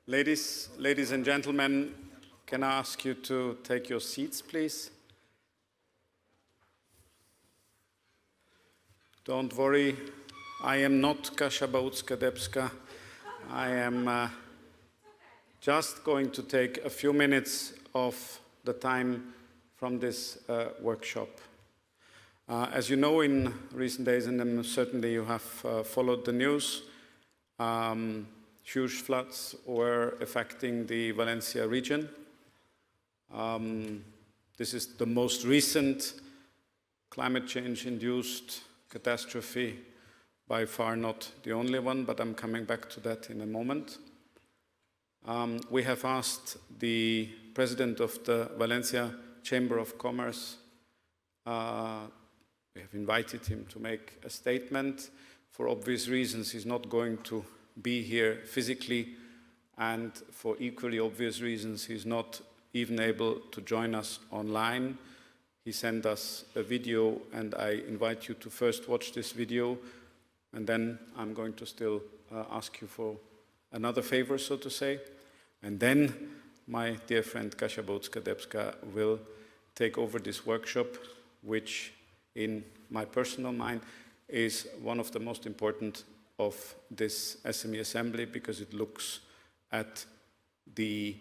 Ladies and gentlemen, can I ask you to take your seats, please? Don't worry, I am not Kasia Bałtycka-Debska. I am just going to take a few minutes of the time from this workshop. As you know, in recent days, and certainly you have followed the news, huge floods were affecting the Valencia region. This is the most recent climate change-induced catastrophe, by far not the only one, but I'm coming back to that in a moment. We have asked the president of the Valencia Chamber of Commerce, we have invited him to make a statement. For obvious reasons, he's not going to be here physically, and for equally obvious reasons, he's not even able to join us online. He sent us a video, and I invite you to first watch this video, and then I'm going to still ask you for another favor, so to say. And then my dear friend Kasia Bałtycka-Debska will take over this workshop, which in my personal mind is one of the most important of this SME Assembly, because it looks at the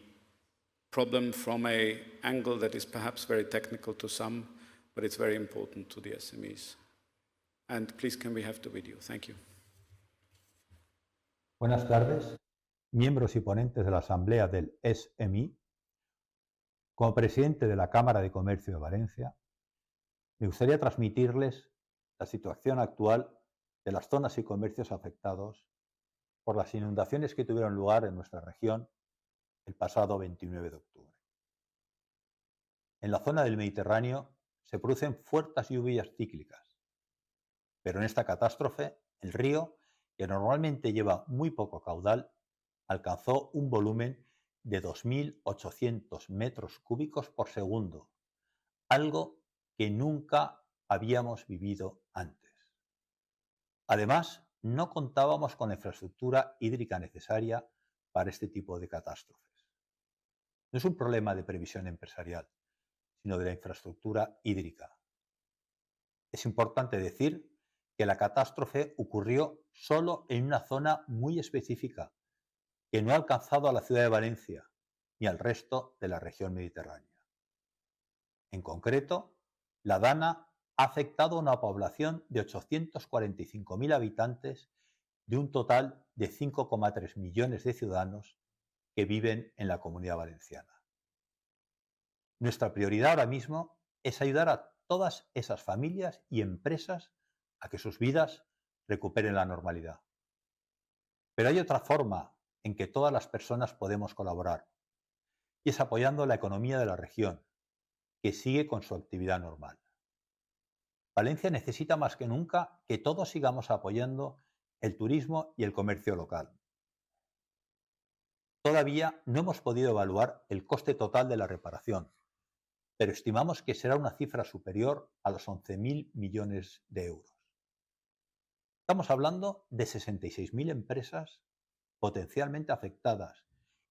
problem from an angle that is perhaps very technical to some, but it's very important to the SMEs. And please, can we have the video? Thank you. Buenas tardes, miembros y ponentes de la Asamblea del SME. Como presidente de la Cámara de Comercio de Valencia, me gustaría transmitirles la situación actual de las zonas y comercios afectados por las inundaciones que tuvieron lugar en nuestra región el pasado 29 de octubre. En la zona del Mediterráneo se producen fuertes lluvias cíclicas, pero en esta catástrofe el río, que normalmente lleva muy poco caudal, alcanzó un volumen de 2.800 metros cúbicos por segundo, algo que nunca habíamos vivido antes. Además, no contábamos con la infraestructura hídrica necesaria para este tipo de catástrofes. No es un problema de previsión empresarial, sino de la infraestructura hídrica. Es importante decir que la catástrofe ocurrió solo en una zona muy específica, que no ha alcanzado a la ciudad de Valencia ni al resto de la región mediterránea. En concreto, la Dana ha afectado a una población de 845.000 habitantes de un total de 5,3 millones de ciudadanos que viven en la Comunidad Valenciana. Nuestra prioridad ahora mismo es ayudar a todas esas familias y empresas a que sus vidas recuperen la normalidad. Pero hay otra forma en que todas las personas podemos colaborar, y es apoyando la economía de la región, que sigue con su actividad normal. Valencia necesita más que nunca que todos sigamos apoyando el turismo y el comercio local. Todavía no hemos podido evaluar el coste total de la reparación, pero estimamos que será una cifra superior a los 11.000 millones de euros. Estamos hablando de 66.000 empresas potencialmente afectadas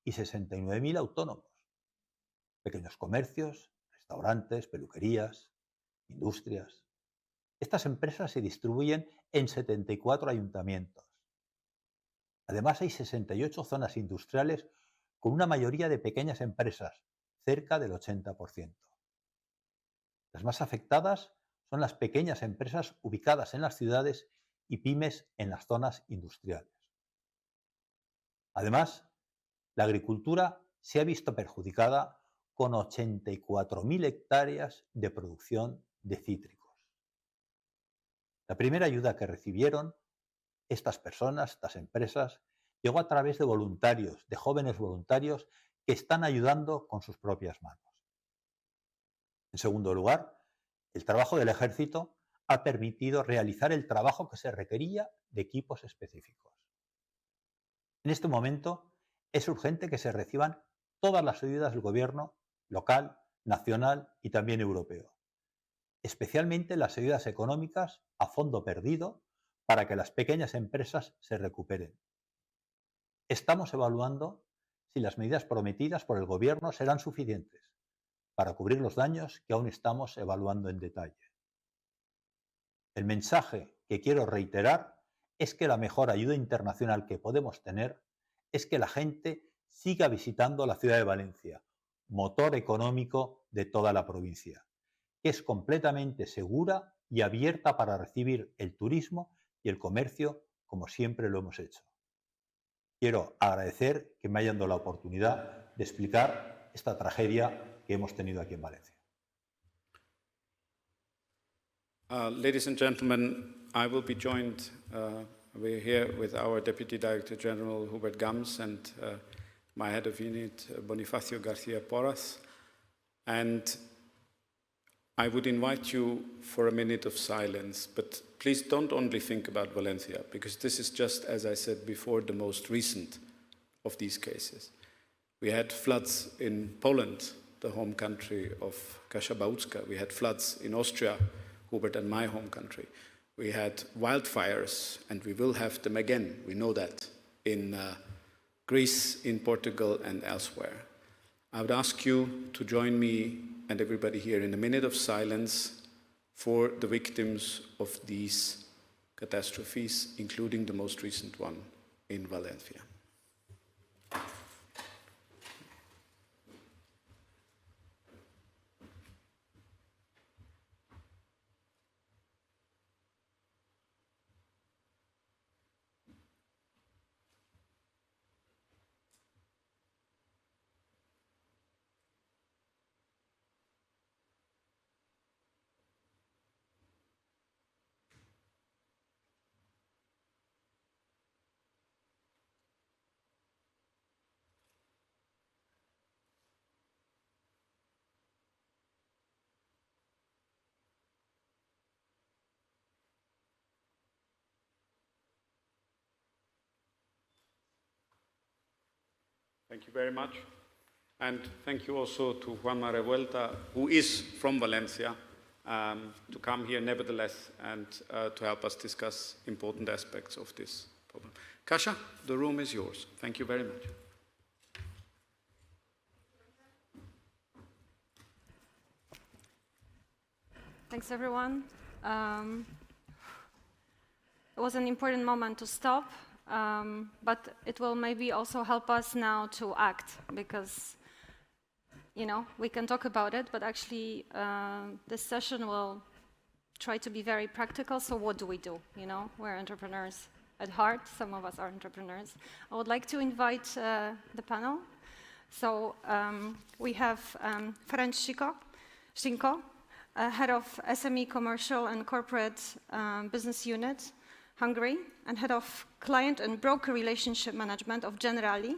y 69.000 autónomos, pequeños comercios, restaurantes, peluquerías, industrias. Estas empresas se distribuyen en 74 ayuntamientos. Además, hay 68 zonas industriales con una mayoría de pequeñas empresas, cerca del 80%. Las más afectadas son las pequeñas empresas ubicadas en las ciudades y pymes en las zonas industriales. Además, la agricultura se ha visto perjudicada con 84.000 hectáreas de producción de cítricos. La primera ayuda que recibieron estas personas, estas empresas, llegó a través de voluntarios, de jóvenes voluntarios que están ayudando con sus propias manos. En segundo lugar, el trabajo del Ejército ha permitido realizar el trabajo que se requería de equipos específicos. En este momento es urgente que se reciban todas las ayudas del gobierno local, nacional y también europeo, especialmente las ayudas económicas a fondo perdido para que las pequeñas empresas se recuperen. Estamos evaluando si las medidas prometidas por el Gobierno serán suficientes para cubrir los daños que aún estamos evaluando en detalle. El mensaje que quiero reiterar es que la mejor ayuda internacional que podemos tener es que la gente siga visitando la ciudad de Valencia, motor económico de toda la provincia, que es completamente segura y abierta para recibir el turismo y el comercio como siempre lo hemos hecho. Quiero agradecer que me hayan dado la oportunidad de explicar esta tragedia que hemos tenido aquí en Valencia. Ladies and gentlemen, I will be joined, we're here with our Deputy Director General Hubert Gams and my head of unit Bonifacio García Porras. And I would invite you for a minute of silence, but please don't only think about Valencia, because this is just, as I said before, the most recent of these cases. We had floods in Poland, the home country of Kasia Bałtycka. We had floods in Austria, Hubert and my home country. We had wildfires, and we will have them again, we know that, in Greece, in Portugal, and elsewhere. I would ask you to join me and everybody here in a minute of silence for the victims of these catastrophes, including the most recent one in Valencia. Thank you very much. And thank you also to Juanma Revuelta, who is from Valencia, to come here nevertheless and to help us discuss important aspects of this problem. Kasia, the room is yours. Thank you very much. Thanks, everyone. It was an important moment to stop, but it will maybe also help us now to act, because, you know, we can talk about it, but actually this session will try to be very practical. So what do we do? You know, we're entrepreneurs at heart. Some of us are entrepreneurs. I would like to invite the panel. So we have Ferenc Sinko, head of SME Commercial and Corporate Business Unit, Hungary, and head of Client and Broker Relationship Management of Generali,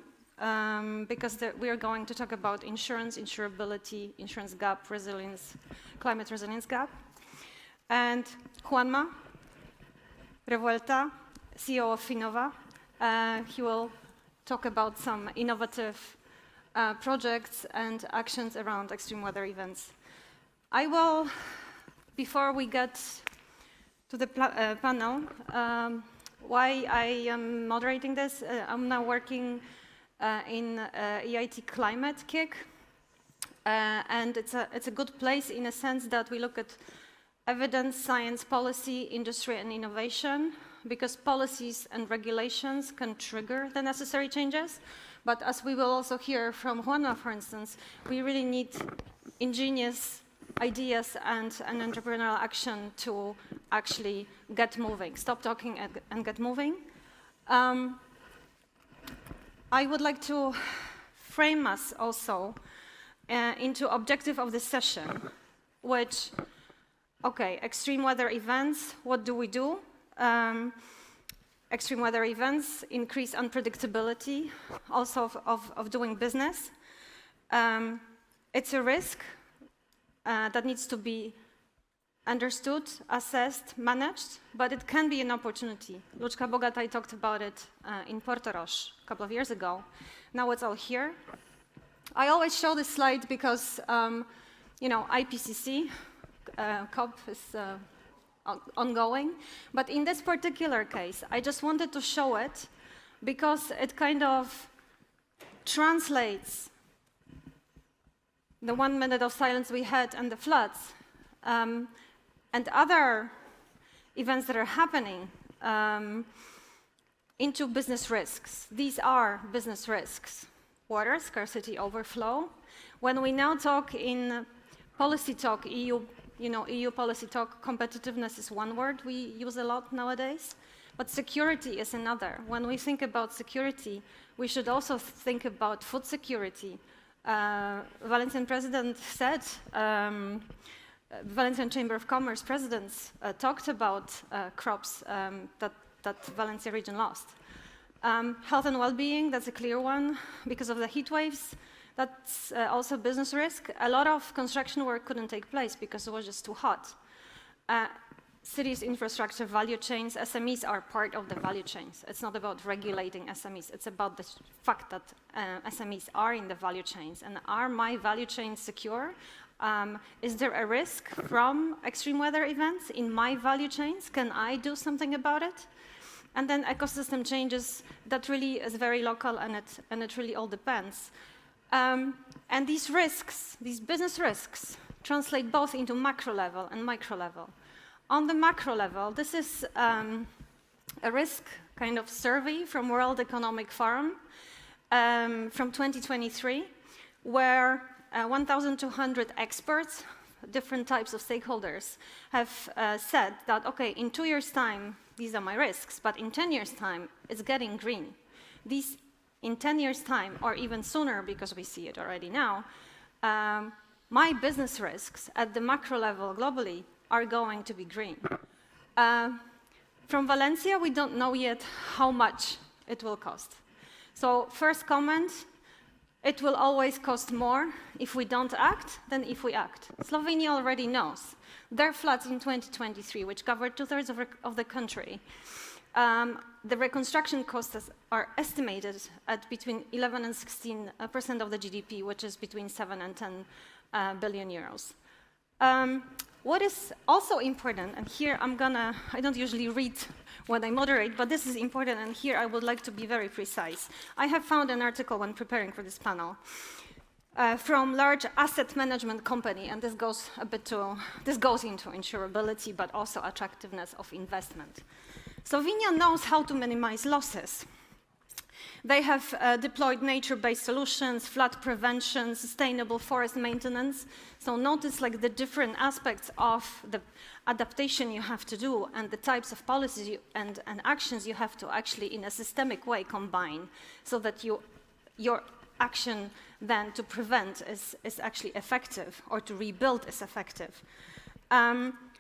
because we are going to talk about insurance, insurability, insurance gap, resilience, climate resilience gap. And Juanma Revuelta, CEO of Finova. He will talk about some innovative projects and actions around extreme weather events. I will, before we get to the panel, why I am moderating this, I'm now working in EIT Climate Kick, and it's a good place in a sense that we look at evidence, science, policy, industry, and innovation, because policies and regulations can trigger the necessary changes. But as we will also hear from Juanma, for instance, we really need ingenious ideas and an entrepreneurial action to actually get moving, stop talking and get moving. I would like to frame us also into objective of this session, which, okay, extreme weather events, what do we do? Extreme weather events increase unpredictability also of doing business. It's a risk that needs to be understood, assessed, managed, but it can be an opportunity. Luczka Bogataj talked about it in Portorož a couple of years ago. Now it's all here. I always show this slide because, you know, IPCC, COP is ongoing, but in this particular case, I just wanted to show it because it kind of translates the 1 minute of silence we had and the floods and other events that are happening into business risks. These are business risks. Water scarcity, overflow. When we now talk in policy talk, EU policy talk, competitiveness is one word we use a lot nowadays, but security is another. When we think about security, we should also think about food security. Valencian president said, Valencian Chamber of Commerce presidents talked about crops that Valencia region lost. Health and well-being, that's a clear one. Because of the heat waves, that's also business risk. A lot of construction work couldn't take place because it was just too hot. Cities, infrastructure, value chains, SMEs are part of the value chains. It's not about regulating SMEs, it's about the fact that SMEs are in the value chains. And are my value chains secure? Is there a risk from extreme weather events in my value chains? Can I do something about it? And then ecosystem changes, that really is very local, and it really all depends. And these risks, these business risks, translate both into macro level and micro level. On the macro level, this is a risk kind of survey from World Economic Forum from 2023, where 1,200 experts, different types of stakeholders, have said that, okay, in 2 years' time, these are my risks, but in 10 years' time, it's getting green. These, in 10 years' time, or even sooner, because we see it already now, my business risks at the macro level globally are going to be green. From Valencia, we don't know yet how much it will cost. So first comment, it will always cost more if we don't act than if we act. Slovenia already knows. Their floods in 2023, which covered 2/3 of the country, the reconstruction costs are estimated at between 11 and 16% of the GDP, which is between 7 and 10 billion euros. What is also important, and here I don't usually read when I moderate, but this is important, and here I would like to be very precise. I have found an article when preparing for this panel from large asset management company, and this goes into insurability, but also attractiveness of investment. Slovenia knows how to minimize losses. They have deployed nature-based solutions, flood prevention, sustainable forest maintenance. So notice like the different aspects of the adaptation you have to do and the types of policies and actions you have to actually in a systemic way combine so that your action then to prevent is actually effective, or to rebuild is effective.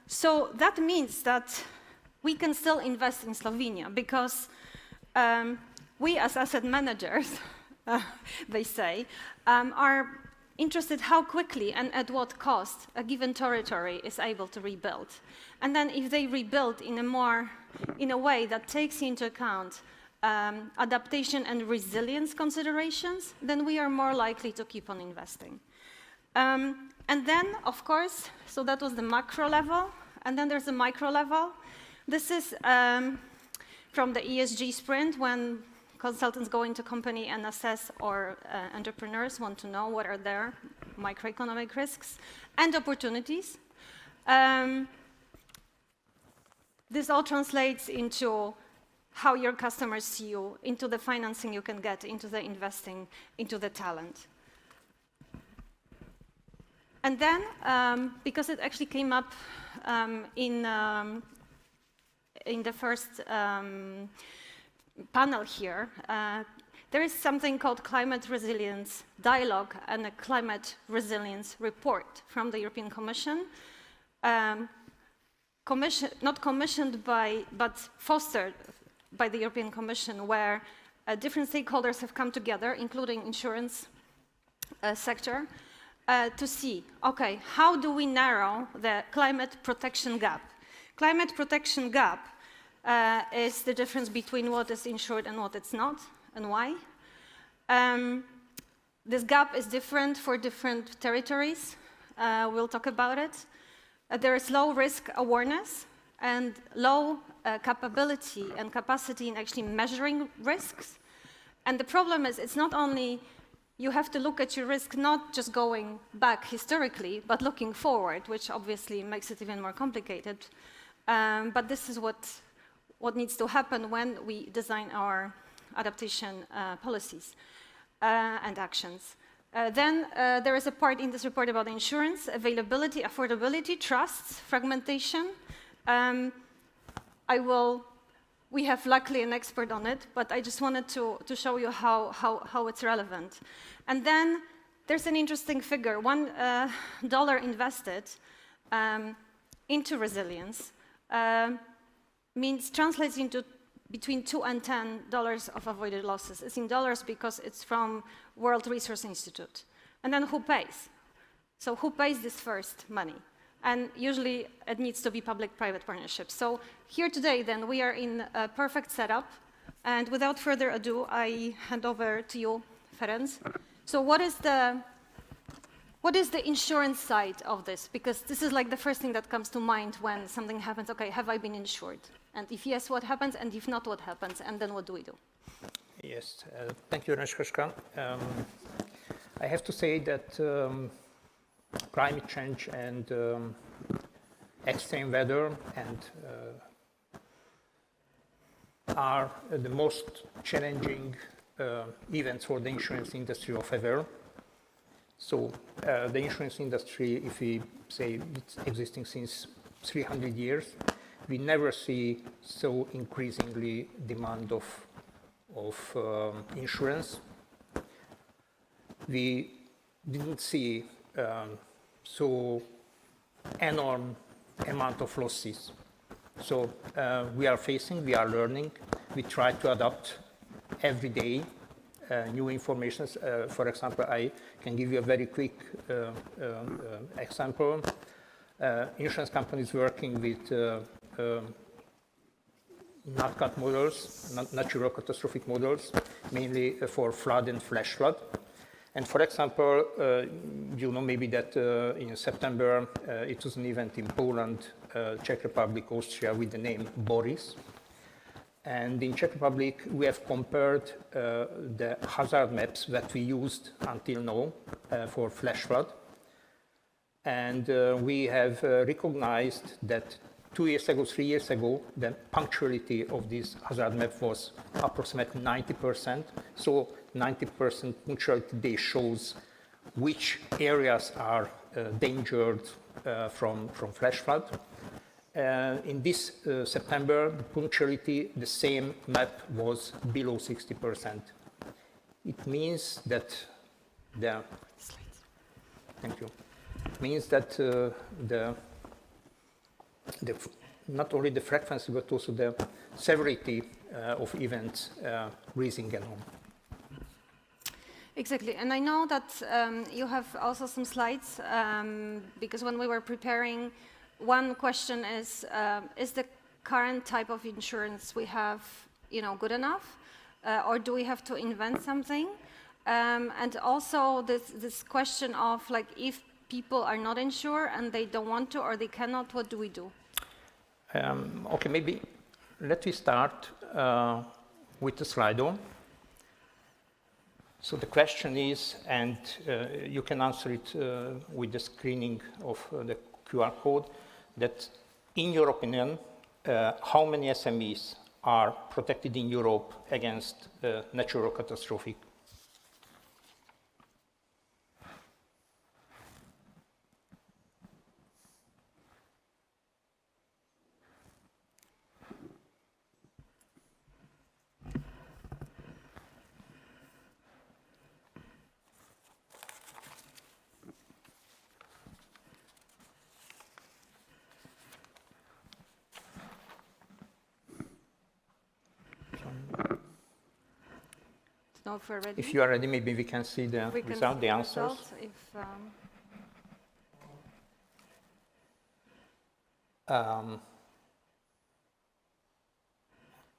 So that means that we can still invest in Slovenia because we as asset managers, they say, are interested how quickly and at what cost a given territory is able to rebuild. And then if they rebuild in a way that takes into account adaptation and resilience considerations, then we are more likely to keep on investing. And then, of course, so that was the macro level, and then there's the micro level. This is from the ESG sprint, when consultants go into company and assess, or entrepreneurs want to know what are their microeconomic risks and opportunities. This all translates into how your customers see you, into the financing you can get, into the investing, into the talent. And then, because it actually came up in the first panel here, there is something called Climate Resilience Dialogue and a Climate Resilience Report from the European Commission, not commissioned by, but fostered by the European Commission, where different stakeholders have come together, including insurance sector, to see, okay, how do we narrow the climate protection gap? Climate protection gap is the difference between what is insured and what it's not, and why. This gap is different for different territories. We'll talk about it. There is low risk awareness and low capability and capacity in actually measuring risks. And the problem is, it's not only you have to look at your risk not just going back historically, but looking forward, which obviously makes it even more complicated. But this is what needs to happen when we design our adaptation policies and actions. Then there is a part in this report about insurance, availability, affordability, trusts, fragmentation. We have luckily an expert on it, but I just wanted to show you how it's relevant. And then there's an interesting figure. $1 invested into resilience translates into between $2 and $10 of avoided losses. It's in dollars because it's from World Resource Institute. And then who pays? So who pays this first money? And usually it needs to be public-private partnerships. So here today, then, we are in a perfect setup. And without further ado, I hand over to you, Ferenc. So what is the insurance side of this? Because this is like the first thing that comes to mind when something happens. Okay, have I been insured? And if yes, what happens? And if not, what happens? And then what do we do? Yes, thank you, Agnieszka. I have to say that climate change and extreme weather are the most challenging events for the insurance industry of ever. So the insurance industry, if we say it's existing since 300 years, we never see so increasingly demand of insurance. We didn't see so enormous amount of losses. So we are learning, we try to adapt every day new information. For example, I can give you a very quick example. Insurance companies working with NatCat models, natural catastrophic models, mainly for flood and flash flood. And for example, you know maybe that in September it was an event in Poland, Czech Republic, Austria with the name Boris. And in Czech Republic, we have compared the hazard maps that we used until now for flash flood. And we have recognized that 2 years ago, 3 years ago, the punctuality of this hazard map was approximately 90%. So 90% punctuality day shows which areas are endangered from flash flood. In this September, the punctuality, the same map was below 60%. It means that thank you. It means that not only the frequency, but also the severity of events raising along. Exactly, and I know that you have also some slides, because when we were preparing, one question is the current type of insurance we have, good enough, or do we have to invent something? And also this question of like, if people are not insured and they don't want to or they cannot, what do we do? Okay, maybe let me start with the Slido. So the question is, and you can answer it with the screening of the QR code, that in your opinion, how many SMEs are protected in Europe against natural catastrophe? If we're ready. If you are ready, maybe we can see the result, the answers.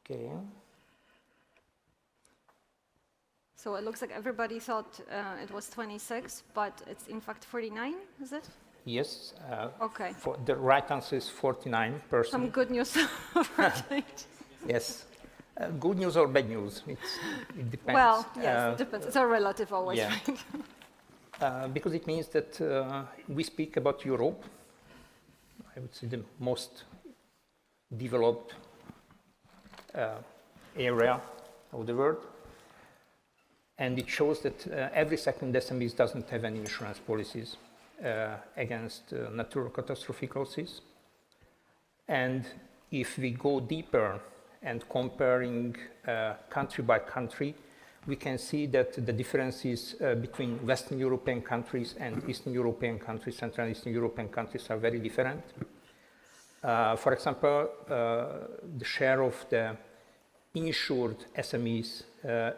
Okay. So it looks like everybody thought it was 26, but it's in fact 49, is it? Yes. Okay. The right answer is 49%. Some good news. Yes. Good news or bad news? It depends. Well, yes, it depends. It's all relative always, yeah. right? Because it means that we speak about Europe, I would say the most developed area of the world. And it shows that every second SMEs doesn't have any insurance policies against natural catastrophic losses. And if we go deeper and comparing country by country, we can see that the differences between Western European countries and Eastern European countries, Central and Eastern European countries are very different. For example, the share of the insured SMEs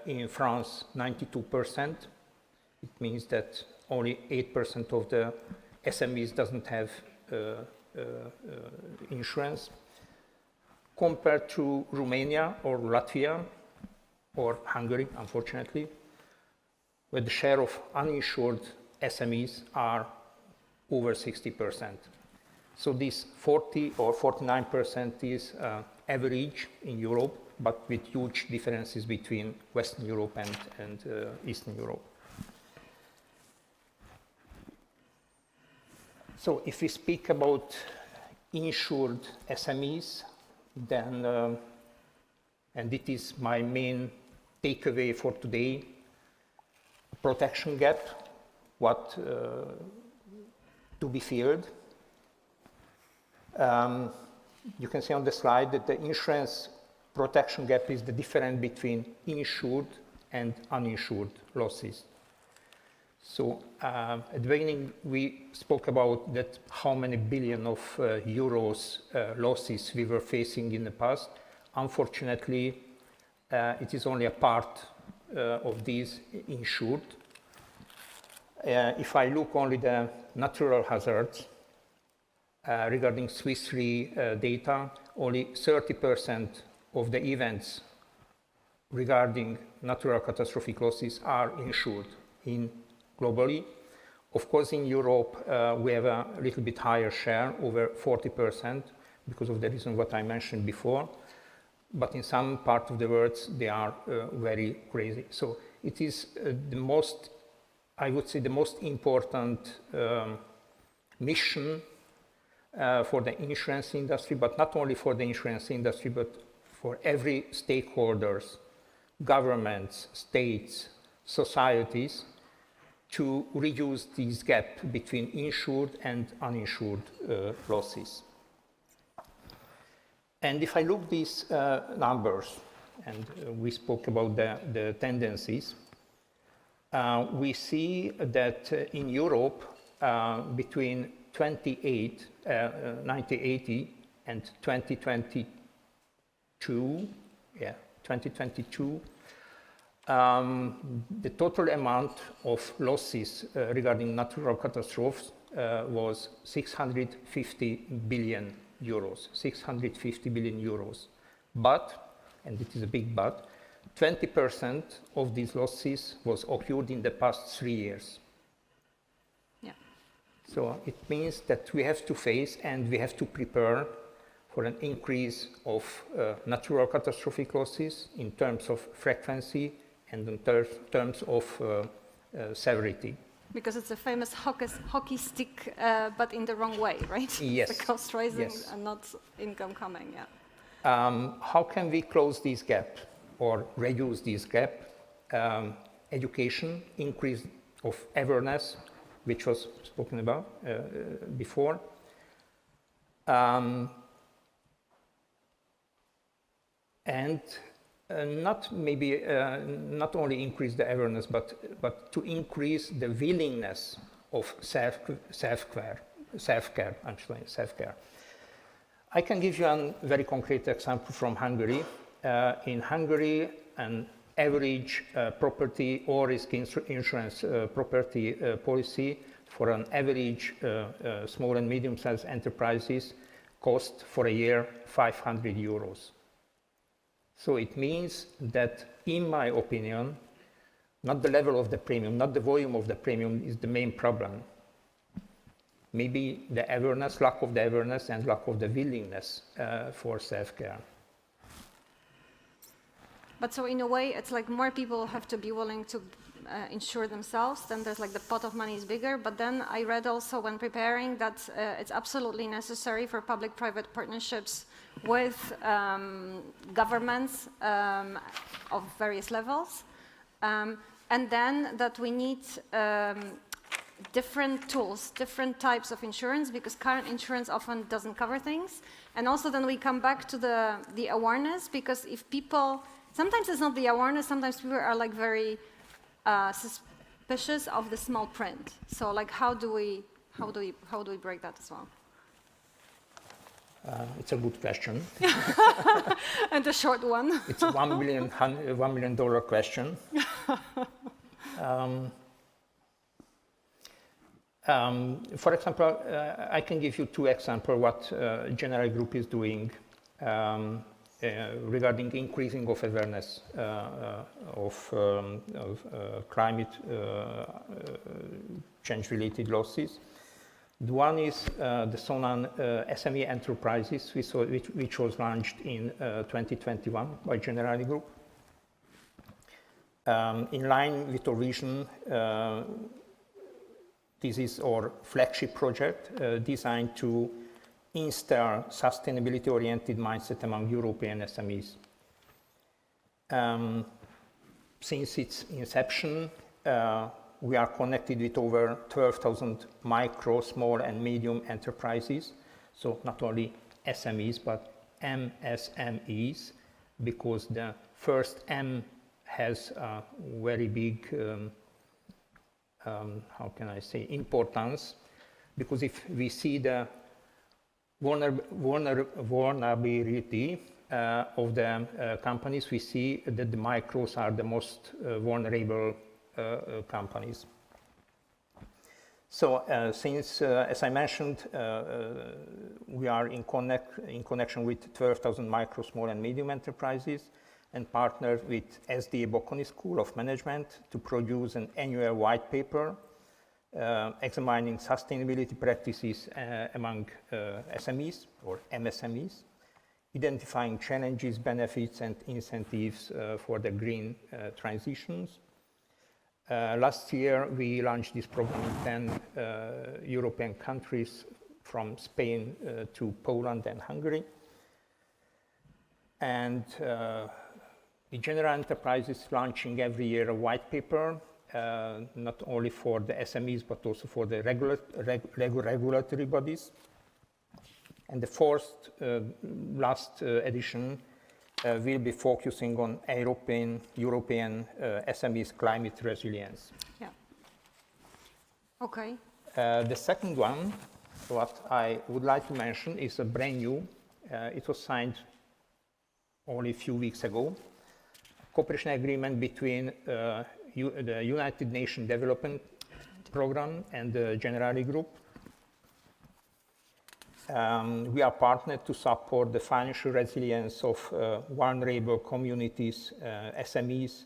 in France, 92%. It means that only 8% of the SMEs doesn't have insurance. Compared to Romania or Latvia or Hungary, unfortunately, where the share of uninsured SMEs are over 60%. So this 40 or 49% is average in Europe, but with huge differences between Western Europe and Eastern Europe. So if we speak about insured SMEs, then, and it is my main takeaway for today, protection gap, what to be feared. You can see on the slide that the insurance protection gap is the difference between insured and uninsured losses. So at the beginning, we spoke about that how many billion of euros losses we were facing in the past. Unfortunately, it is only a part of these insured. If I look only the natural hazards, regarding Swiss Re data, only 30% of the events regarding natural catastrophic losses are insured globally. Of course, in Europe, we have a little bit higher share, over 40%, because of the reason what I mentioned before. But in some part of the world, they are very crazy. So it is the most, I would say, the most important mission for the insurance industry, but not only for the insurance industry, but for every stakeholders, governments, states, societies, to reduce this gap between insured and uninsured losses. And if I look these numbers, and we spoke about the tendencies, we see that in Europe, between 1980 and 2022, the total amount of losses regarding natural catastrophes was 650 billion euros, 650 billion euros. But, and it is a big but, 20% of these losses was occurred in the past 3 years. Yeah. So it means that we have to face and we have to prepare for an increase of natural catastrophic losses in terms of frequency and in terms of severity. Because it's a famous hockey stick, but in the wrong way, right? Yes. The cost rising Yes. and not income coming, yeah. How can we close this gap or reduce this gap? Education, increase of awareness, which was spoken about before. And not only increase the awareness, but to increase the willingness of self-care. I can give you a very concrete example from Hungary. In Hungary, an average property or risk insurance property policy for an average small and medium-sized enterprises cost for a year 500 euros. So it means that, in my opinion, not the level of the premium, not the volume of the premium is the main problem. Maybe the awareness, lack of the awareness, and lack of the willingness for self-care. But so in a way, it's like more people have to be willing to insure themselves, then there's like the pot of money is bigger. But then I read also when preparing that it's absolutely necessary for public-private partnerships with governments of various levels. And then that we need different tools, different types of insurance, because current insurance often doesn't cover things. And also then we come back to the awareness, because if people, sometimes it's not the awareness, sometimes people are like very suspicious of the small print. So like how do we break that as well? It's a good question. And a short one. It's a $1 million question. For example, I can give you 2 examples what General Group is doing regarding increasing of awareness of climate change-related losses. The one is the SONAN SME Enterprises, which was launched in 2021 by General Group. In line with our vision, this is our flagship project designed to instill sustainability-oriented mindset among European SMEs. Since its inception, we are connected with over 12,000 micro, small, and medium enterprises. So not only SMEs, but MSMEs, because the first M has a very big, how can I say, importance. Because if we see the vulnerability of the companies, we see that the micros are the most vulnerable companies. So since, as I mentioned, we are in connection with 12,000 micro, small, and medium enterprises, and partnered with SDA Bocconi School of Management to produce an annual white paper examining sustainability practices among SMEs or MSMEs, identifying challenges, benefits, and incentives for the green transitions. Last year, we launched this program in 10 European countries, from Spain to Poland and Hungary. And the General Enterprise is launching every year a white paper, not only for the SMEs, but also for the regulatory bodies. And the last edition will be focusing on European SMEs climate resilience. Yeah. Okay. The second one, what I would like to mention, is a brand new. It was signed only a few weeks ago. Cooperation agreement between the United Nations Development Program and the Generali Group. We are partnered to support the financial resilience of vulnerable communities, SMEs,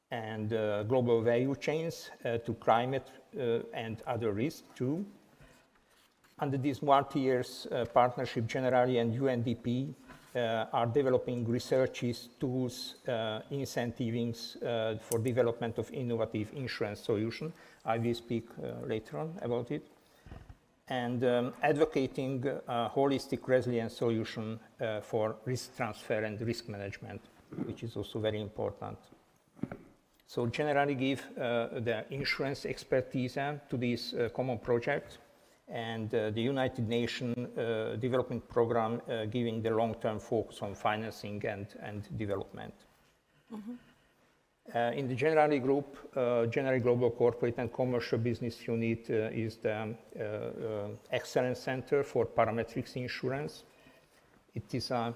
and global value chains to climate and other risks too. Under this multi-year partnership, Generali and UNDP are developing researches, tools, incentivings for development of innovative insurance solutions. I will speak later on about it. And advocating a holistic resilience solution for risk transfer and risk management, which is also very important. So Generali give the insurance expertise to this common project, and the United Nations Development Program giving the long-term focus on financing and development. Mm-hmm. In the Generali Group, Generali Global Corporate and Commercial Business Unit is the Excellence Center for Parametrics Insurance. It is a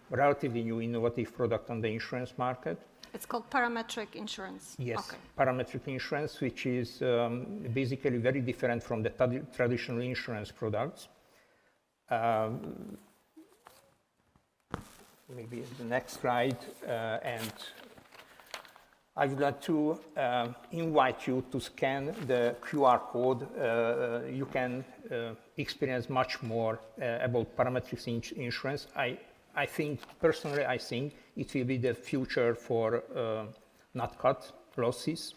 relatively new innovative product on the insurance market. It's called parametric insurance. Yes, okay. Parametric insurance, which is basically very different from the traditional insurance products. Maybe the next slide, and I would like to invite you to scan the QR code. You can experience much more about parametrics insurance. I personally, I think it will be the future for nat cat losses.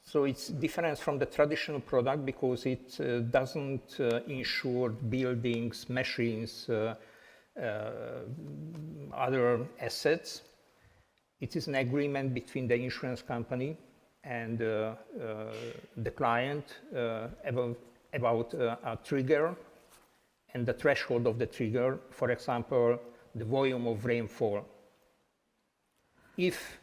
So it's different from the traditional product because it doesn't insure buildings, machines, other assets. It is an agreement between the insurance company and the client about a trigger and the threshold of the trigger, for example, the volume of rainfall. If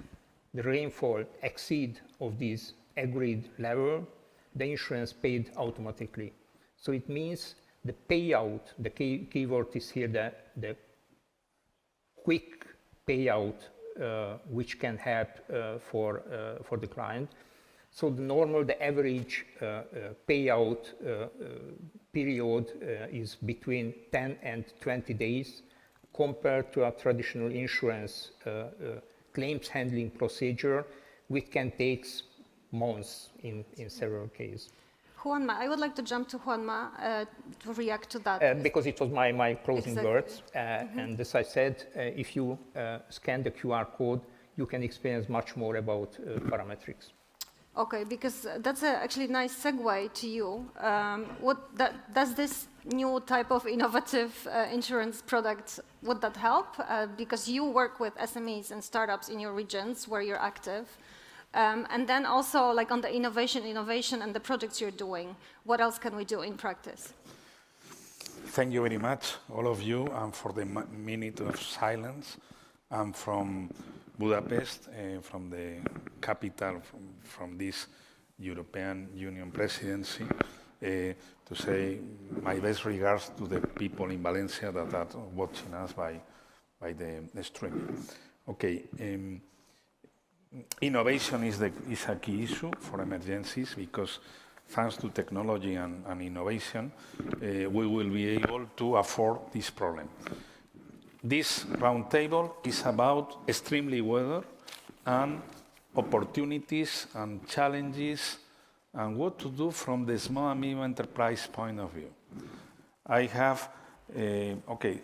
the rainfall exceeds of this agreed level, the insurance paid automatically. So it means the payout, the keyword is here, the quick payout, which can help for the client. So the average payout period is between 10 and 20 days compared to a traditional insurance claims handling procedure, which can take months in several cases. Juanma, I would like to jump to Juanma to react to that. Because it was my closing words. And as I said, if you scan the QR code, you can experience much more about parametrics. Okay, because that's actually a nice segue to you. Does this new type of innovative insurance product, would that help? Because you work with SMEs and startups in your regions where you're active. And then also like on the innovation and the projects you're doing, what else can we do in practice? Thank you very much, all of you, and for the minute of silence. I'm from Budapest, from the capital, from this European Union Presidency, to say my best regards to the people in Valencia that are watching us by the stream. Okay. Innovation is a key issue for emergencies because thanks to technology and innovation, we will be able to afford this problem. This roundtable is about extremely weather and opportunities and challenges and what to do from the small and medium enterprise point of view. I have,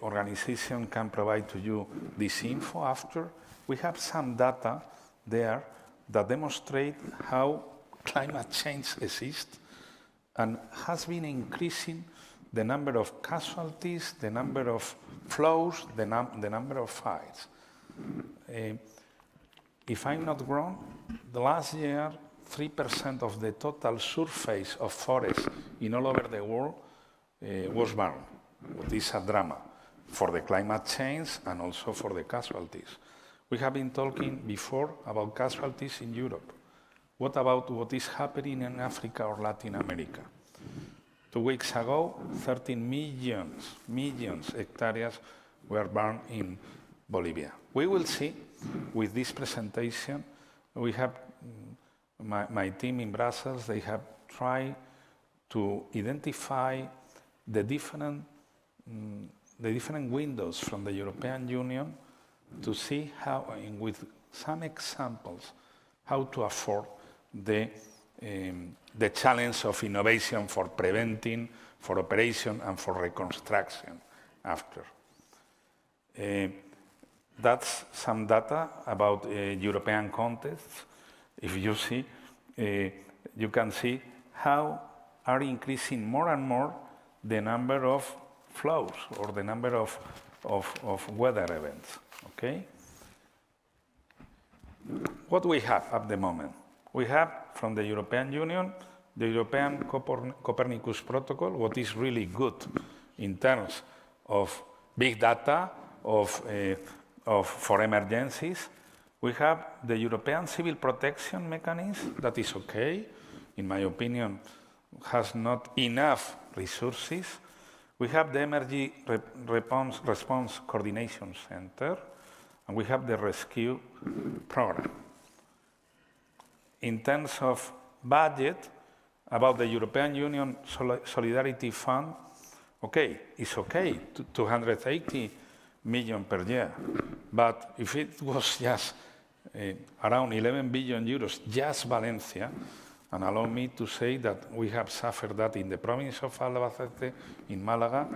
organization can provide to you this info after. We have some data there that demonstrate how climate change exists and has been increasing the number of casualties, the number of flows, the number of fires. If I'm not wrong, the last year, 3% of the total surface of forests in all over the world was burned. This is a drama for the climate change and also for the casualties. We have been talking before about casualties in Europe. What about what is happening in Africa or Latin America? 2 weeks ago, 13 millions hectares were burned in Bolivia. We will see with this presentation, we have my team in Brussels, they have tried to identify the different windows from the European Union to see how, with some examples, how to afford the challenge of innovation for preventing, for operation, and for reconstruction after. That's some data about European context. If you see, you can see how are increasing more and more the number of flows or the number of weather events. Okay? What we have at the moment? We have from the European Union, the European Copernicus Protocol, what is really good in terms of big data, for emergencies. We have the European Civil Protection Mechanism, that is okay. In my opinion, has not enough resources. We have the Emergency Response Coordination Center, and we have the rescue program. In terms of budget, about the European Union Solidarity Fund, okay, it's okay, 280 million per year. But if it was just around 11 billion euros, just Valencia, and allow me to say that we have suffered that in the province of Albacete, in Malaga,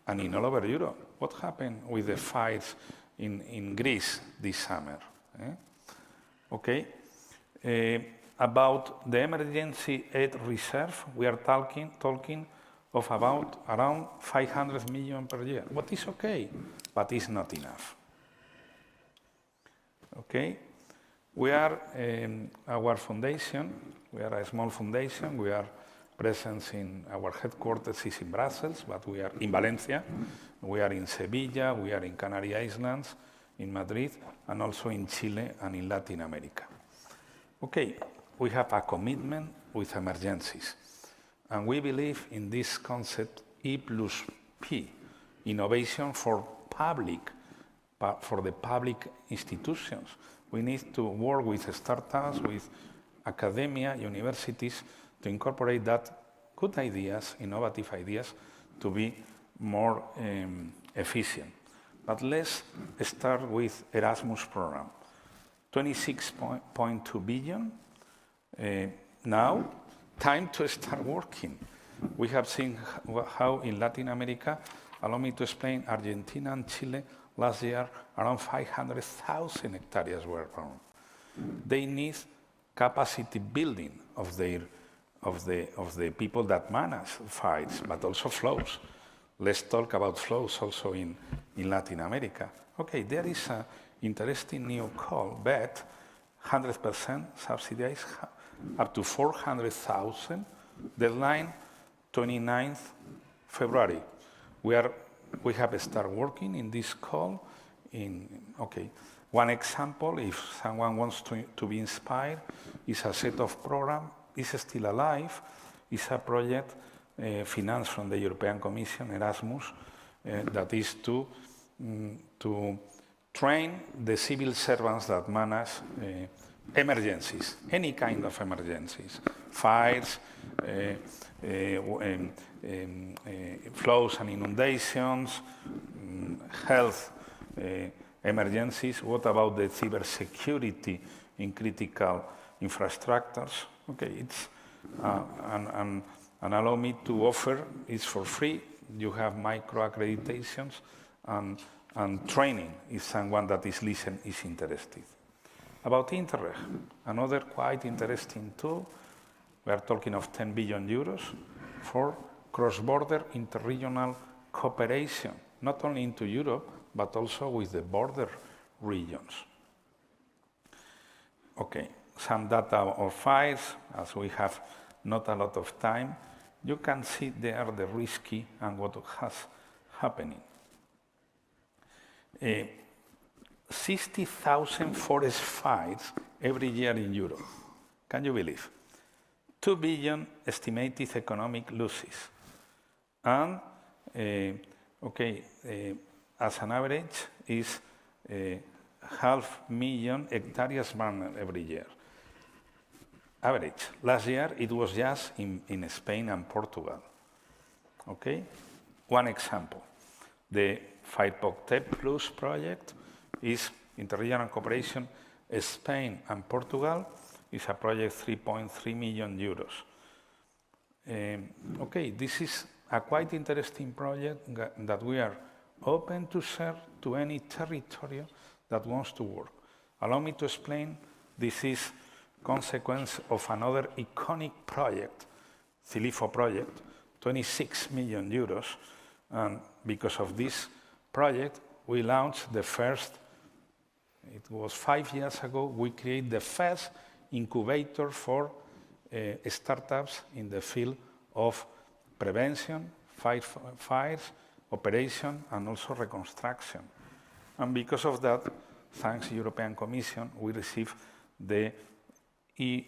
and in all over Europe. What happened with the fires in Greece this summer? Okay. About the emergency aid reserve, we are talking of about around 500 million per year. What is okay, but it's not enough. Okay. We are our foundation. We are a small foundation. We are present in our headquarters is in Brussels, but we are in Valencia. We are in Sevilla. We are in Canary Islands, in Madrid, and also in Chile and in Latin America. Okay, we have a commitment with emergencies, and we believe in this concept E+P, innovation for the public institutions. We need to work with startups, with academia, universities, to incorporate that good ideas, innovative ideas, to be more efficient. But let's start with Erasmus program. 26.2 billion. Now, time to start working. We have seen how in Latin America, allow me to explain, Argentina and Chile last year, around 500,000 hectares were grown. They need capacity building of the people that manage fights, but also flows. Let's talk about flows also in Latin America. Okay, there is an interesting new call, bet 100% subsidized up to 400,000, deadline 29th February. We have started working in this call. Okay, one example, if someone wants to be inspired, is a set of program. It's still alive. It's a project financed from the European Commission, Erasmus, that is to train the civil servants that manage emergencies, any kind of emergencies, fires, floods and inundations, health emergencies. What about the cybersecurity in critical infrastructures? Okay, it's and allow me to offer, it's for free. You have micro accreditations and training if someone that is listening is interested. About Interreg, another quite interesting tool. We are talking of 10 billion euros for cross-border interregional cooperation, not only into Europe, but also with the border regions. Okay, some data of fires, as we have not a lot of time. You can see there the risky and what has happening. 60,000 forest fires every year in Europe. Can you believe? 2 billion estimated economic losses. And, as an average, is 500,000 hectares burned every year. Average. Last year, it was just in Spain and Portugal. Okay? One example. The 5.10 Plus project is interregional cooperation. Spain and Portugal is a project 3.3 million euros. Okay, this is a quite interesting project that we are open to serve to any territory that wants to work. Allow me to explain, this is consequence of another iconic project, Cilifo project, 26 million euros. And because of this project, we launched the first, it was 5 years ago, we created the first incubator for startups in the field of prevention, fires, operation, and also reconstruction. And because of that, thanks to the European Commission, we received the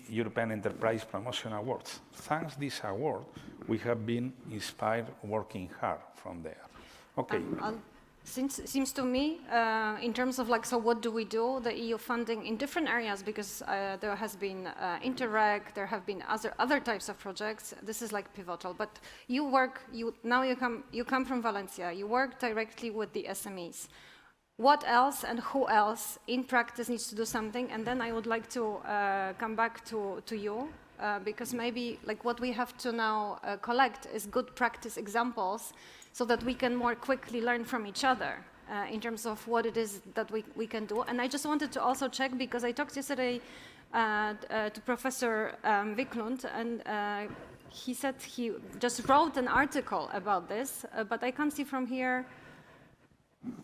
European Enterprise Promotion Awards. Thanks to this award, we have been inspired working hard from there. Okay. Seems to me, in terms of so what do we do, the EU funding in different areas, because there has been Interreg, there have been other types of projects. This is pivotal. But you come from Valencia. You work directly with the SMEs. What else and who else in practice needs to do something? And then I would like to come back to you, because maybe like what we have to now collect is good practice examples so that we can more quickly learn from each other in terms of what it is that we can do. And I just wanted to also check, because I talked yesterday to Professor Wiklund, and he said he just wrote an article about this, but I can't see from here.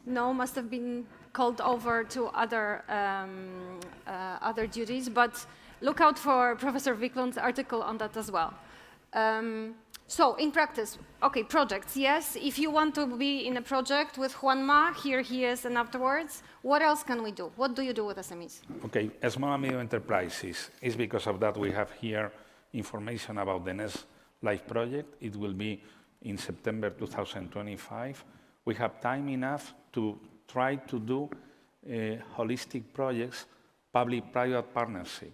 No, must have been called over to other duties, but look out for Professor Wiklund's article on that as well. So in practice, okay, projects, yes. If you want to be in a project with Juanma, here he is, and afterwards, what else can we do? What do you do with SMEs? Okay, small and medium enterprises. It's because of that we have here information about the next live project. It will be in September 2025. We have time enough to try to do holistic projects, public-private partnership.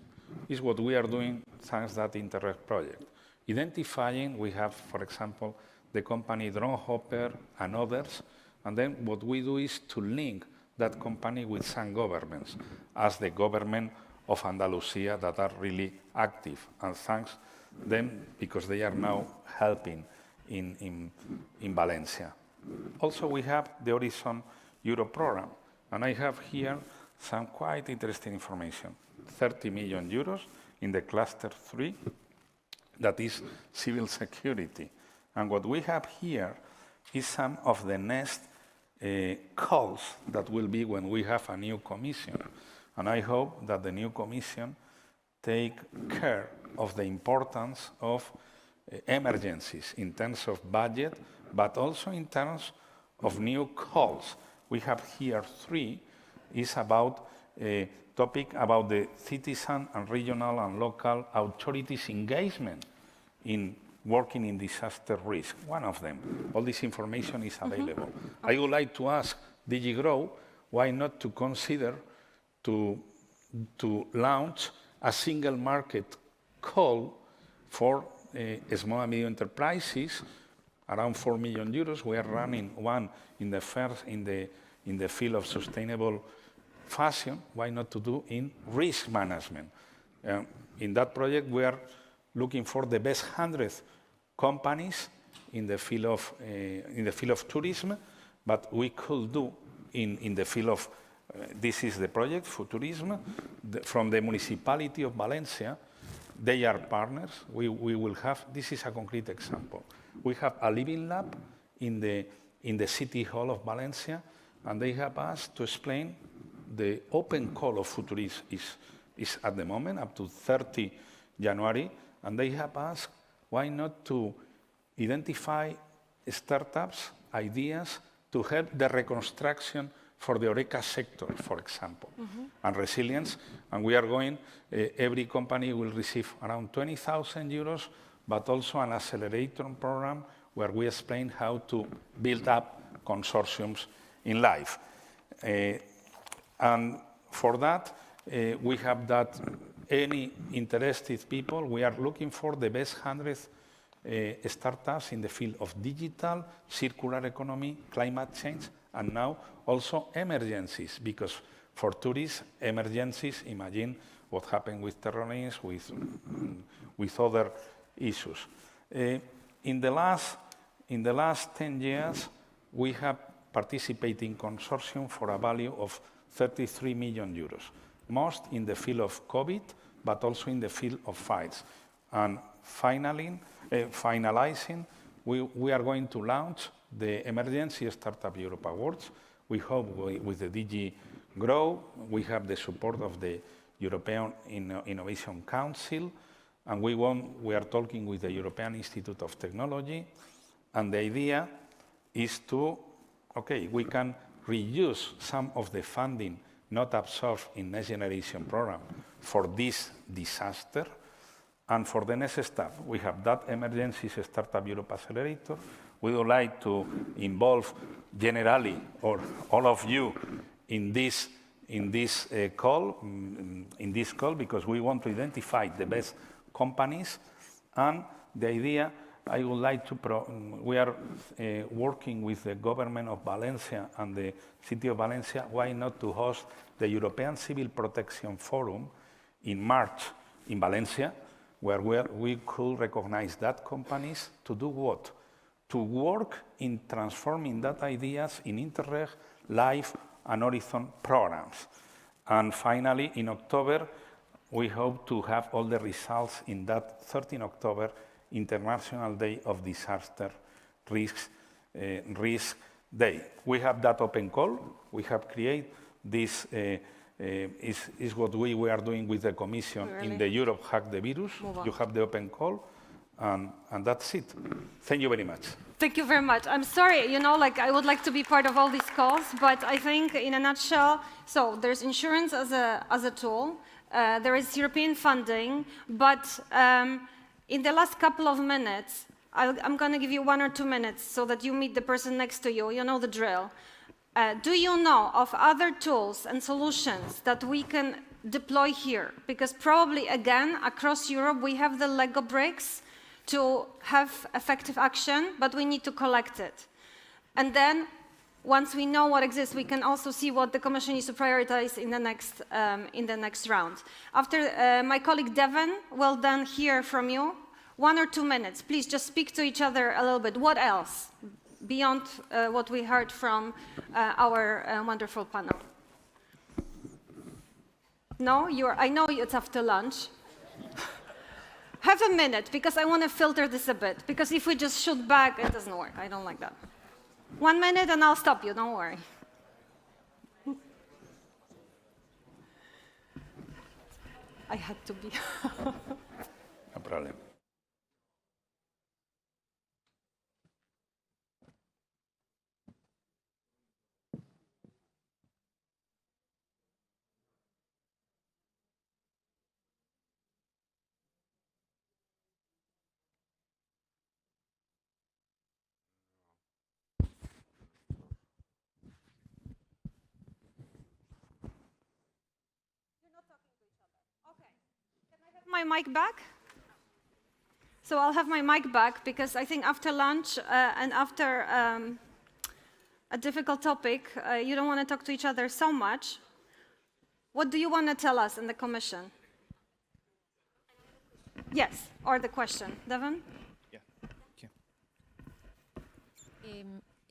Is what we are doing thanks to that Interreg project. Identifying, we have, for example, the company Drone Hopper and others, and then what we do is to link that company with some governments, as the government of Andalusia that are really active, and thanks them because they are now helping in Valencia. Also, we have the Horizon Europe program, and I have here some quite interesting information. 30 million euros in the cluster 3, that is civil security. And what we have here is some of the next calls that will be when we have a new commission. And I hope that the new commission take care of the importance of emergencies in terms of budget, but also in terms of new calls. We have here 3, is about a topic about the citizen and regional and local authorities' engagement in working in disaster risk. One of them. All this information is available. I would like to ask DG Grow why not to consider to launch a single market call for small and medium enterprises, around 4 million euros. We are running one in the first in the field of sustainable fashion. Why not to do in risk management? In that project, we are looking for the best 100 companies in the field of tourism, but we could do in the field of this is the project for tourism from the municipality of Valencia. They are partners. We will have. This is a concrete example. We have a living lab in the city hall of Valencia, and they have asked to explain the open call of Futurism is at the moment up to 30 January, and they have asked why not to identify startups, ideas to help the reconstruction for the Horeca sector, for example, and resilience. And we are going, every company will receive around 20,000 euros, but also an accelerator program where we explain how to build up consortiums in life. And for that, we have that any interested people, we are looking for the best 100 startups in the field of digital, circular economy, climate change, and now also emergencies, because for tourists, emergencies, imagine what happened with terrorism, with other issues. In the last 10 years, we have participated in consortium for a value of 33 million euros, most in the field of COVID, but also in the field of fights. And finalizing, we are going to launch the Emergency Startup Europe Awards. We hope with the DG Grow, we have the support of the European Innovation Council, and we are talking with the European Institute of Technology, and the idea is to, we can reuse some of the funding not absorbed in Next Generation program for this disaster, and for the next step, we have that Emergency Startup Europe Accelerator. We would like to involve generally, or all of you, in this call, because we want to identify the best companies. And the idea, I would like to, we are working with the government of Valencia and the city of Valencia, why not to host the European Civil Protection Forum in March in Valencia, where we could recognize that companies to do what? To work in transforming that ideas in Interreg, LIFE, and Horizon programs. And finally, in October, we hope to have all the results in that 13 October International Day of Disaster Risk Day. We have that open call. We have created this, is what we are doing with the Commission in the Europe Hack the Virus. You have the open call, and that's it. Thank you very much. Thank you very much. I'm sorry, you know, like I would like to be part of all these calls, but I think in a nutshell, so there's insurance as a tool, there is European funding, but in the last couple of minutes, I'm going to give you 1 or 2 minutes so that you meet the person next to you. You know the drill. Do you know of other tools and solutions that we can deploy here? Because probably, again, across Europe, we have the Lego bricks to have effective action, but we need to collect it. And then, once we know what exists, we can also see what the Commission needs to prioritize in the next round. After my colleague Devon will then hear from you. 1 or 2 minutes. Please just speak to each other a little bit. What else beyond what we heard from our wonderful panel? No, I know it's after lunch. Have a minute, because I want to filter this a bit. Because if we just shoot back, it doesn't work. I don't like that. 1 minute and I'll stop you. Don't worry. I had to be. No problem. My mic back? So I'll have my mic back because I think after lunch and after a difficult topic, you don't want to talk to each other so much. What do you want to tell us in the Commission? Yes, or the question. Devon? Yeah, thank you.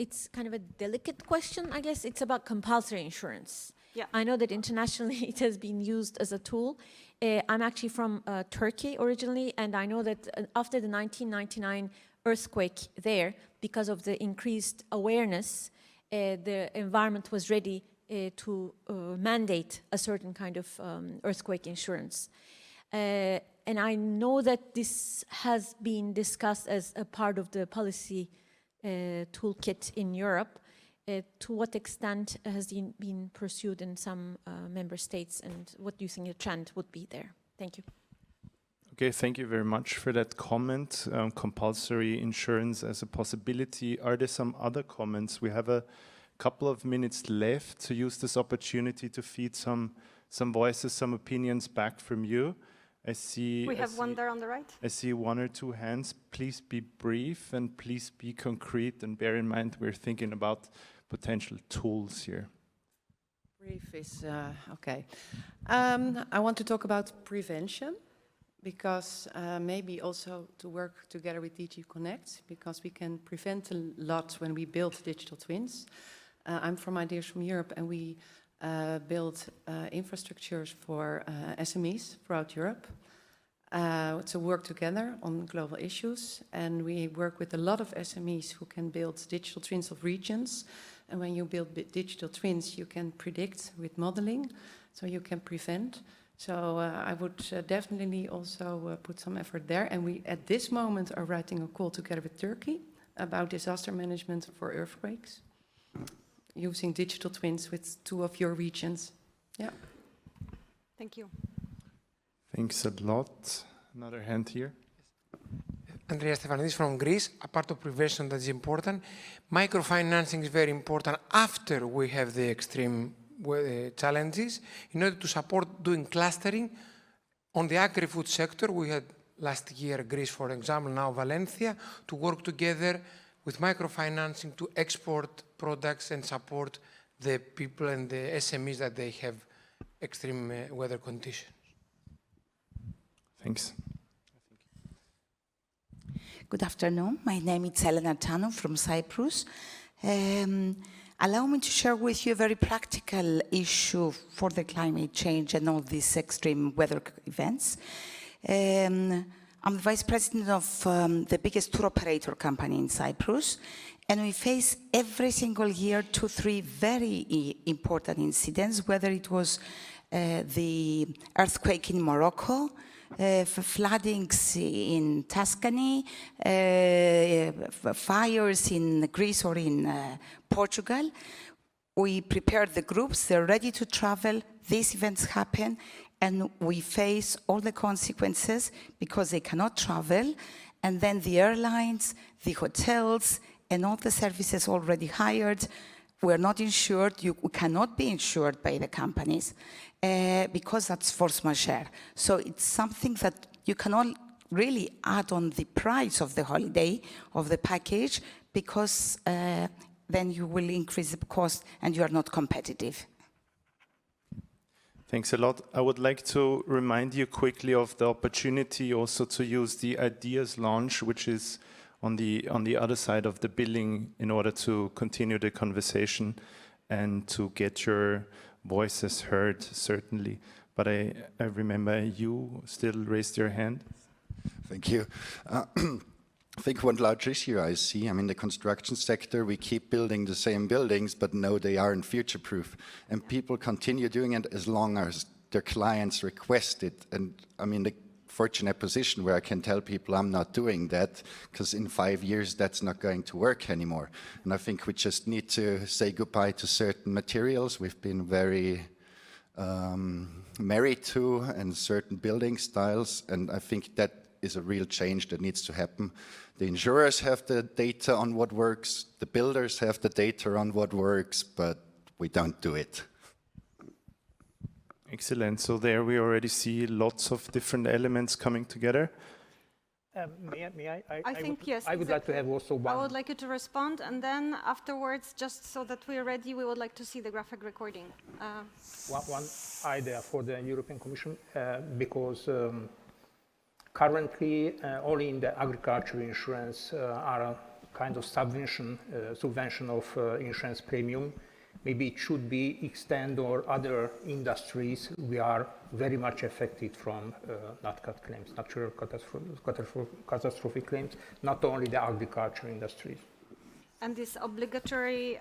It's kind of a delicate question, I guess. It's about compulsory insurance. Yeah. I know that internationally it has been used as a tool. I'm actually from Turkey originally, and I know that after the 1999 earthquake there, because of the increased awareness, the environment was ready to mandate a certain kind of earthquake insurance. And I know that this has been discussed as a part of the policy toolkit in Europe. To what extent has it been pursued in some member states, and what do you think the trend would be there? Thank you. Okay, thank you very much for that comment. Compulsory insurance as a possibility. Are there some other comments? We have a couple of minutes left to use this opportunity to feed some voices, some opinions back from you. We have one there on the right. I see 1 or 2 hands. Please be brief and please be concrete, and bear in mind we're thinking about potential tools here. Brief is okay. I want to talk about prevention, because maybe also to work together with DG Connect, because we can prevent a lot when we build digital twins. I'm from Ideas from Europe, and we build infrastructures for SMEs throughout Europe to work together on global issues. And we work with a lot of SMEs who can build digital twins of regions. And when you build digital twins, you can predict with modeling, so you can prevent. So I would definitely also put some effort there. And we, at this moment, are writing a call together with Turkey about disaster management for earthquakes, using digital twins with 2 of your regions. Yeah. Thank you. Thanks a lot. Another hand here. Andrea Stefanidis from Greece. A part of prevention that is important. Microfinancing is very important after we have the extreme challenges, in order to support doing clustering. On the agri-food sector, we had last year Greece, for example, now Valencia, to work together with microfinancing to export products and support the people and the SMEs that they have extreme weather conditions. Thanks. Good afternoon. My name is Elena Tano from Cyprus. Allow me to share with you a very practical issue for the climate change and all these extreme weather events. I'm the vice president of the biggest tour operator company in Cyprus, and we face every single year 2-3 very important incidents, whether it was the earthquake in Morocco, floodings in Tuscany, fires in Greece or in Portugal. We prepare the groups, they're ready to travel, these events happen, and we face all the consequences because they cannot travel, and then the airlines, the hotels, and all the services already hired, we're not insured, we cannot be insured by the companies because that's force majeure. So it's something that you cannot really add on the price of the holiday, of the package, because then you will increase the cost and you are not competitive. Thanks a lot. I would like to remind you quickly of the opportunity also to use the ideas launch, which is on the other side of the building, in order to continue the conversation and to get your voices heard, certainly. But I remember you still raised your hand. Thank you. I think one large issue I see, I mean, the construction sector, we keep building the same buildings, but no, they aren't future-proof. And people continue doing it as long as their clients request it. And I mean, the fortunate position where I can tell people I'm not doing that, because in 5 years that's not going to work anymore. And I think we just need to say goodbye to certain materials we've been very married to, and certain building styles, and I think that is a real change that needs to happen. The insurers have the data on what works, the builders have the data on what works, but we don't do it. Excellent. So there we already see lots of different elements coming together. May I? I think yes. I would like to have also one. I would like you to respond, and then afterwards, just so that we're ready, we would like to see the graphic recording. One idea for the European Commission, because currently only in the agriculture insurance are a kind of subvention of insurance premium. Maybe it should be extended, or other industries we are very much affected from NatCat claims, natural catastrophe claims, not only the agriculture industries. And this obligatory,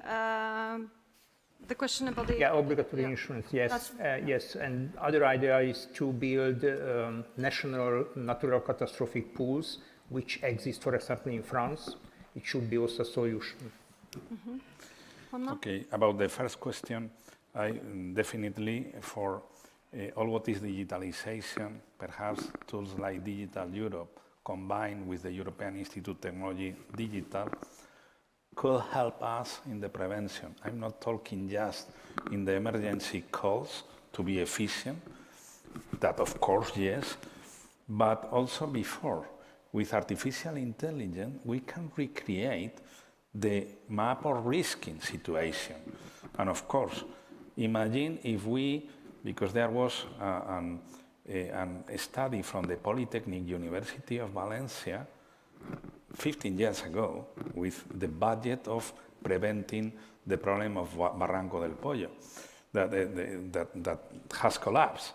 the question about the... Yeah, obligatory insurance, yes. Yes, and other idea is to build national natural catastrophic pools, which exist, for example, in France. It should be also a solution. Mm-hmm. Okay, about the first question, I definitely for all what is digitalization, perhaps tools like Digital Europe combined with the European Institute Technology Digital could help us in the prevention. I'm not talking just in the emergency calls to be efficient, that of course, yes, but also before. With artificial intelligence, we can recreate the map of risking situation. And of course, imagine if we, because there was a study from the Polytechnic University of Valencia 15 years ago with the budget of preventing the problem of Barranco del Pollo that has collapsed.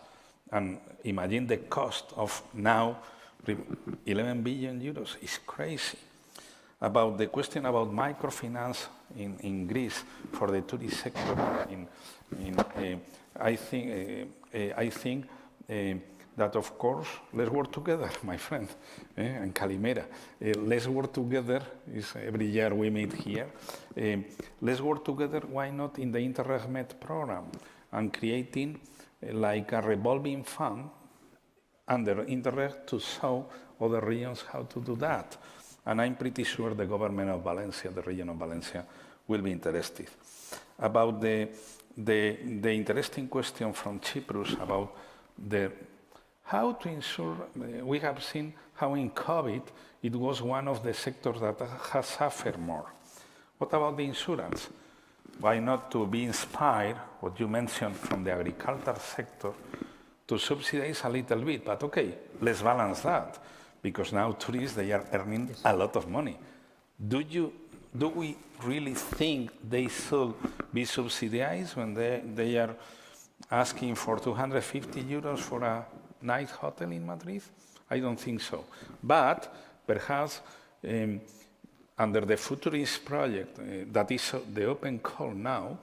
And imagine the cost of now 11 billion euros is crazy. About the question about microfinance in Greece for the tourist sector, I think that of course let's work together, my friend, and Calimera. Let's work together. Every year we meet here. Let's work together. Why not in the Interreg Med program and creating like a revolving fund under Interreg to show other regions how to do that. And I'm pretty sure the government of Valencia, the region of Valencia, will be interested. About the interesting question from Cyprus about how to ensure, we have seen how in COVID it was one of the sectors that has suffered more. What about the insurance? Why not to be inspired, what you mentioned from the agricultural sector, to subsidize a little bit, but okay, let's balance that. because now tourists, they are earning a lot of money. Do we really think they should be subsidized when they are asking for 250 euros for a night hotel in Madrid? I don't think so. But perhaps under the Futurist project, that is the open call now,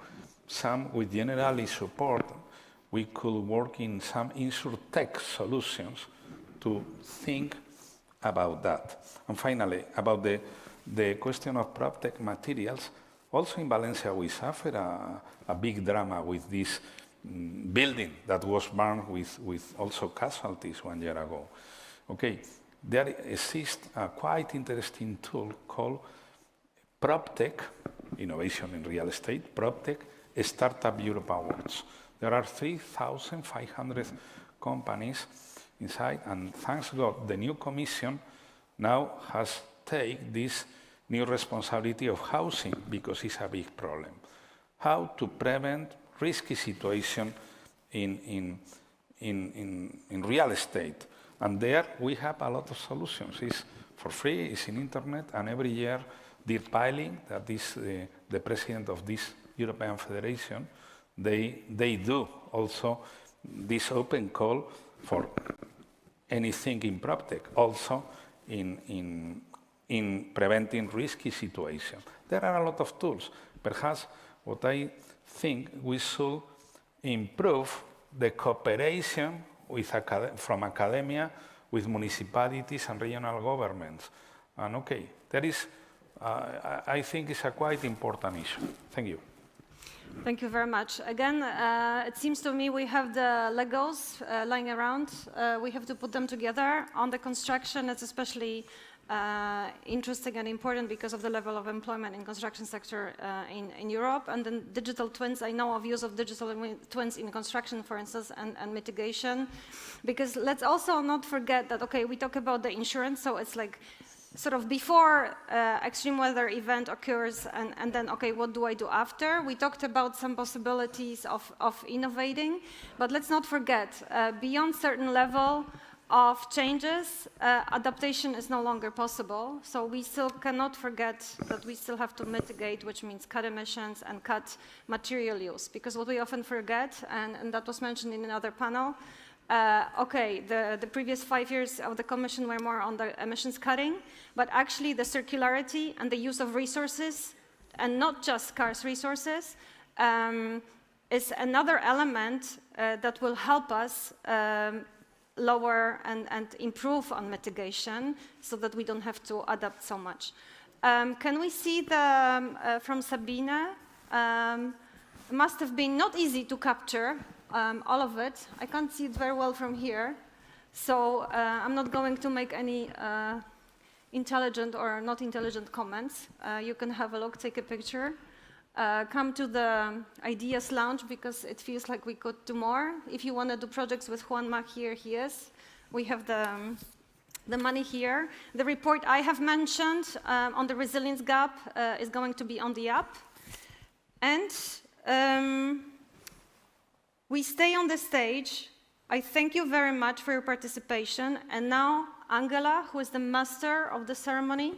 some with Generali support, we could work in some insurtech solutions to think about that. And finally, about the question of PropTech materials, also in Valencia we suffered a big drama with this building that was burned with also casualties 1 year ago. Okay, there exists a quite interesting tool called PropTech, Innovation in Real Estate, PropTech Startup Europe Awards. There are 3,500 companies inside, and thanks God, the new commission now has taken this new responsibility of housing, because it's a big problem. How to prevent risky situation in real estate. And there we have a lot of solutions. It's for free, it's in internet, and every year Dirk Peiling, that is the president of this European Federation, they do also this open call for anything in PropTech, also in preventing risky situations. There are a lot of tools. Perhaps what I think we should improve the cooperation with from academia with municipalities and regional governments. And okay, there is, I think it's a quite important issue. Thank you. Thank you very much. Again, it seems to me we have the Legos lying around. We have to put them together. On the construction, it's especially interesting and important because of the level of employment in construction sector in Europe. And then digital twins, I know of use of digital twins in construction, for instance, and mitigation. Because let's also not forget that, okay, we talk about the insurance, so it's like sort of before extreme weather event occurs, and then, okay, what do I do after? We talked about some possibilities of innovating, but let's not forget, beyond certain level of changes, adaptation is no longer possible. So we still cannot forget that we still have to mitigate, which means cut emissions and cut material use. Because what we often forget, and that was mentioned in another panel, okay, the previous 5 years of the Commission were more on the emissions cutting, but actually the circularity and the use of resources, and not just scarce resources, is another element that will help us lower and improve on mitigation so that we don't have to adapt so much. Can we see the, from Sabine, must have been not easy to capture all of it. I can't see it very well from here, so I'm not going to make any intelligent or not intelligent comments. You can have a look, take a picture. Come to the Ideas Lounge because it feels like we could do more. If you want to do projects with Juanma, here he is. We have the money here. The report I have mentioned on the resilience gap is going to be on the app. And we stay on the stage. I thank you very much for your participation. And now Angela, who is the master of the ceremony,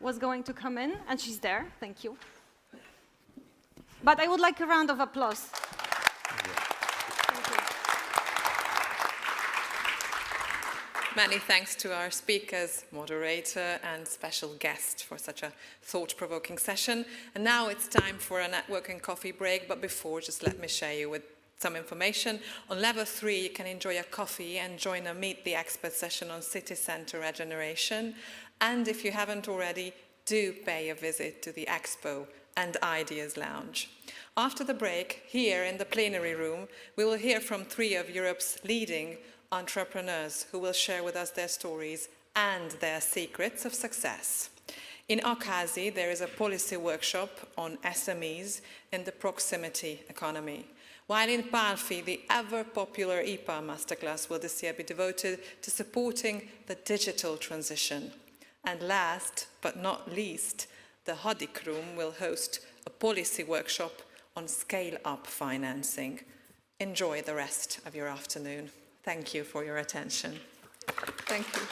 was going to come in, and she's there. Thank you. But I would like a round of applause. Thank you. Many thanks to our speakers, moderator, and special guest for such a thought-provoking session. And now it's time for a networking coffee break. But before, just let me share you with some information. On level 3, you can enjoy a coffee and join a Meet the Expert session on city centre regeneration. And if you haven't already, do pay a visit to the Expo and Ideas Lounge. After the break, here in the plenary room, we will hear from 3 of Europe's leading entrepreneurs who will share with us their stories and their secrets of success. In Akasi, there is a policy workshop on SMEs in the proximity economy. While in Palfi, the ever-popular IPA masterclass will this year be devoted to supporting the digital transition. And last but not least, the Hadik Room will host a policy workshop on scale-up financing. Enjoy the rest of your afternoon. Thank you for your attention. Thank you.